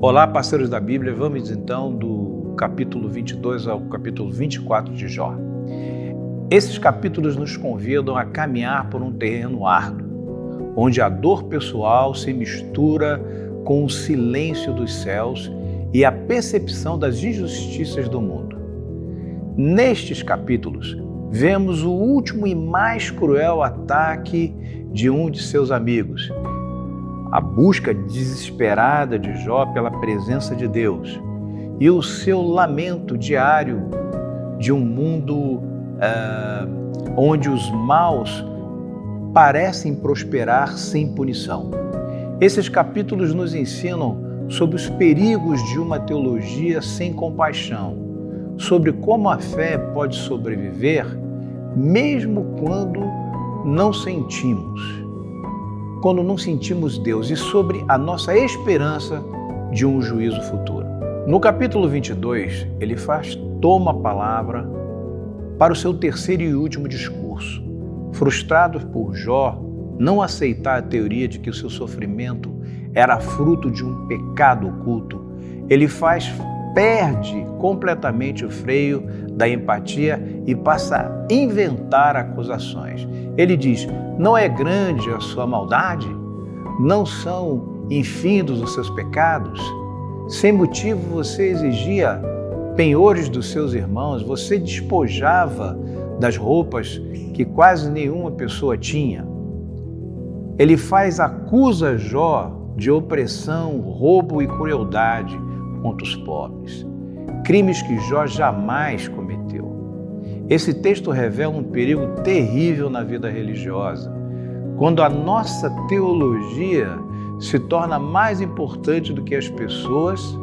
Olá, parceiros da Bíblia, vamos então do capítulo 22 ao capítulo 24 de Jó. Esses capítulos nos convidam a caminhar por um terreno árduo, onde a dor pessoal se mistura com o silêncio dos céus e a percepção das injustiças do mundo. Nestes capítulos, vemos o último e mais cruel ataque de um de seus amigos, a busca desesperada de Jó pela presença de Deus e o seu lamento diário de um mundo onde os maus parecem prosperar sem punição. Esses capítulos nos ensinam sobre os perigos de uma teologia sem compaixão, sobre como a fé pode sobreviver mesmo quando não sentimos Deus, e sobre a nossa esperança de um juízo futuro. No capítulo 22, ele toma a palavra para o seu terceiro e último discurso. Frustrado por Jó não aceitar a teoria de que o seu sofrimento era fruto de um pecado oculto, ele perde completamente o freio da empatia e passa a inventar acusações. Ele diz: não é grande a sua maldade? Não são infindos os seus pecados? Sem motivo você exigia penhores dos seus irmãos, você despojava das roupas que quase nenhuma pessoa tinha. Ele acusa Jó de opressão, roubo e crueldade contra os pobres, crimes que Jó jamais cometeu. Esse texto revela um perigo terrível na vida religiosa, quando a nossa teologia se torna mais importante do que as pessoas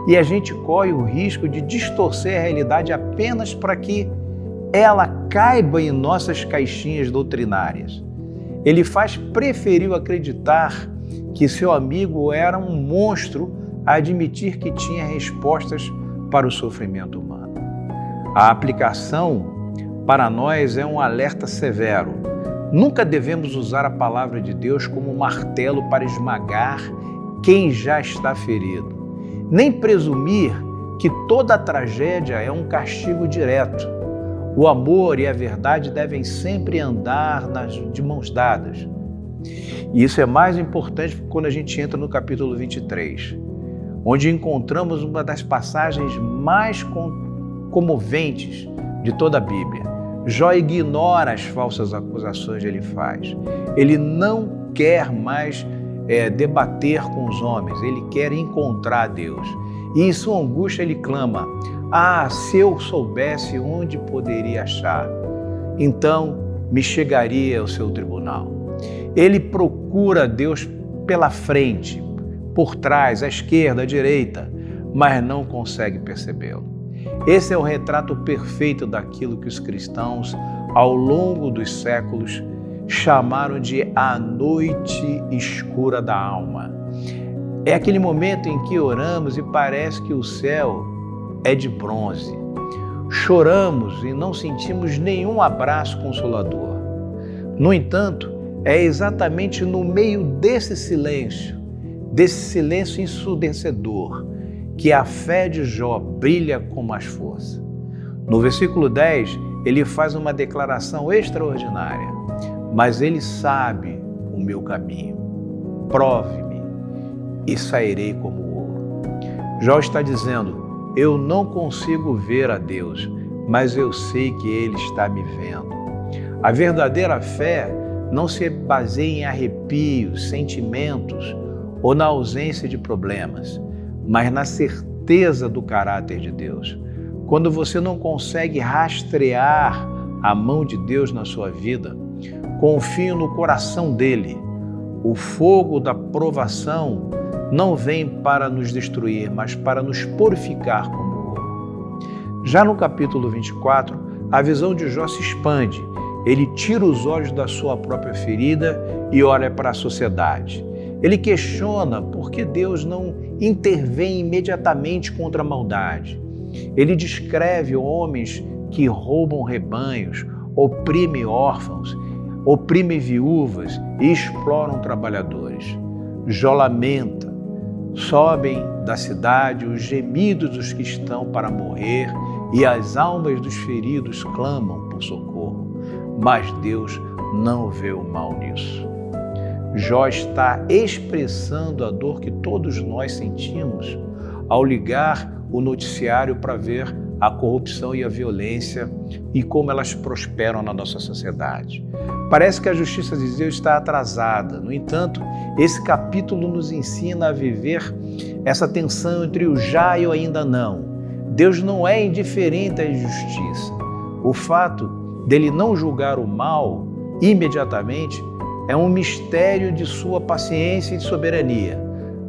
e a gente corre o risco de distorcer a realidade apenas para que ela caiba em nossas caixinhas doutrinárias. Ele preferiu acreditar que seu amigo era um monstro a admitir que tinha respostas para o sofrimento humano. A aplicação para nós é um alerta severo. Nunca devemos usar a palavra de Deus como um martelo para esmagar quem já está ferido, nem presumir que toda tragédia é um castigo direto. O amor e a verdade devem sempre andar de mãos dadas. E isso é mais importante quando a gente entra no capítulo 23, onde encontramos uma das passagens mais comoventes de toda a Bíblia. Jó ignora as falsas acusações que ele faz. Ele não quer mais debater com os homens, ele quer encontrar Deus. E em sua angústia ele clama: se eu soubesse onde poderia achar, então me chegaria ao seu tribunal. Ele procura Deus pela frente, por trás, à esquerda, à direita, mas não consegue percebê-lo. Esse é o retrato perfeito daquilo que os cristãos, ao longo dos séculos, chamaram de a noite escura da alma. É aquele momento em que oramos e parece que o céu é de bronze. Choramos e não sentimos nenhum abraço consolador. No entanto, é exatamente no meio desse silêncio ensurdecedor, que a fé de Jó brilha com mais força. No versículo 10, ele faz uma declaração extraordinária: mas ele sabe o meu caminho, prove-me e sairei como ouro. Jó está dizendo: eu não consigo ver a Deus, mas eu sei que Ele está me vendo. A verdadeira fé não se baseia em arrepios, sentimentos ou na ausência de problemas, mas na certeza do caráter de Deus. Quando você não consegue rastrear a mão de Deus na sua vida, confie no coração dele. O fogo da provação não vem para nos destruir, mas para nos purificar como ouro. Já no capítulo 24, a visão de Jó se expande. Ele tira os olhos da sua própria ferida e olha para a sociedade. Ele questiona por que Deus não intervém imediatamente contra a maldade. Ele descreve homens que roubam rebanhos, oprimem órfãos, oprimem viúvas e exploram trabalhadores. Jó lamenta Sobem da cidade os gemidos dos que estão para morrer e as almas dos feridos clamam por socorro. Mas Deus não vê o mal nisso. Jó está expressando a dor que todos nós sentimos ao ligar o noticiário para ver a corrupção e a violência e como elas prosperam na nossa sociedade. Parece que a justiça de Deus está atrasada. No entanto, esse capítulo nos ensina a viver essa tensão entre o já e o ainda não. Deus não é indiferente à injustiça. O fato dele não julgar o mal imediatamente é um mistério de sua paciência e de soberania,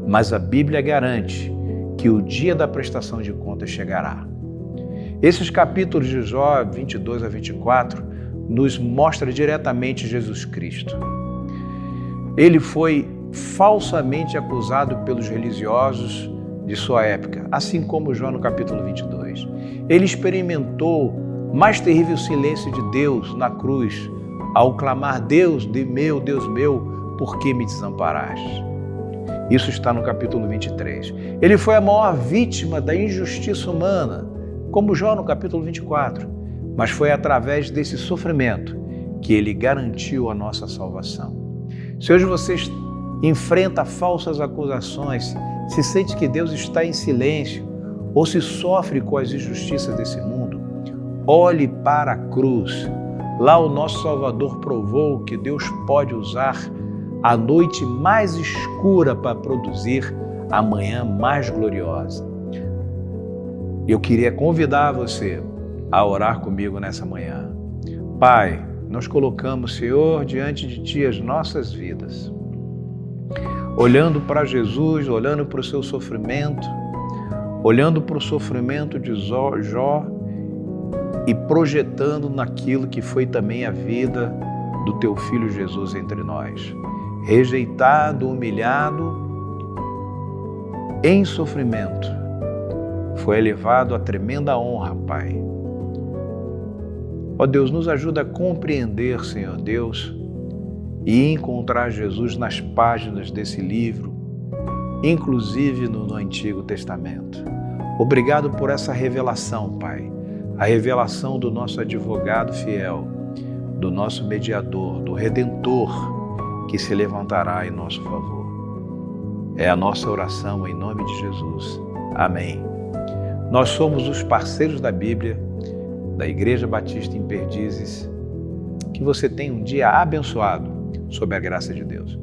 mas a Bíblia garante que o dia da prestação de contas chegará. Esses capítulos de Jó 22 a 24 nos mostram diretamente Jesus Cristo. Ele foi falsamente acusado pelos religiosos de sua época, assim como Jó no capítulo 22. Ele experimentou o mais terrível silêncio de Deus na cruz, ao clamar: Deus meu, por que me desamparaste? Isso está no capítulo 23. Ele foi a maior vítima da injustiça humana, como Jó no capítulo 24, mas foi através desse sofrimento que ele garantiu a nossa salvação. Se hoje você enfrenta falsas acusações, se sente que Deus está em silêncio ou se sofre com as injustiças desse mundo, olhe para a cruz. Lá o nosso Salvador provou que Deus pode usar a noite mais escura para produzir a manhã mais gloriosa. Eu queria convidar você a orar comigo nessa manhã. Pai, nós colocamos, Senhor, diante de Ti as nossas vidas. Olhando para Jesus, olhando para o seu sofrimento, olhando para o sofrimento de Jó e projetando naquilo que foi também a vida do Teu Filho Jesus entre nós. Rejeitado, humilhado, em sofrimento, foi elevado a tremenda honra, Pai. Ó Deus, nos ajuda a compreender, Senhor Deus, e encontrar Jesus nas páginas desse livro, inclusive no Antigo Testamento. Obrigado por essa revelação, Pai, a revelação do nosso advogado fiel, do nosso mediador, do Redentor, que se levantará em nosso favor. É a nossa oração em nome de Jesus. Amém. Nós somos os parceiros da Bíblia, da Igreja Batista em Perdizes. Que você tenha um dia abençoado sob a graça de Deus.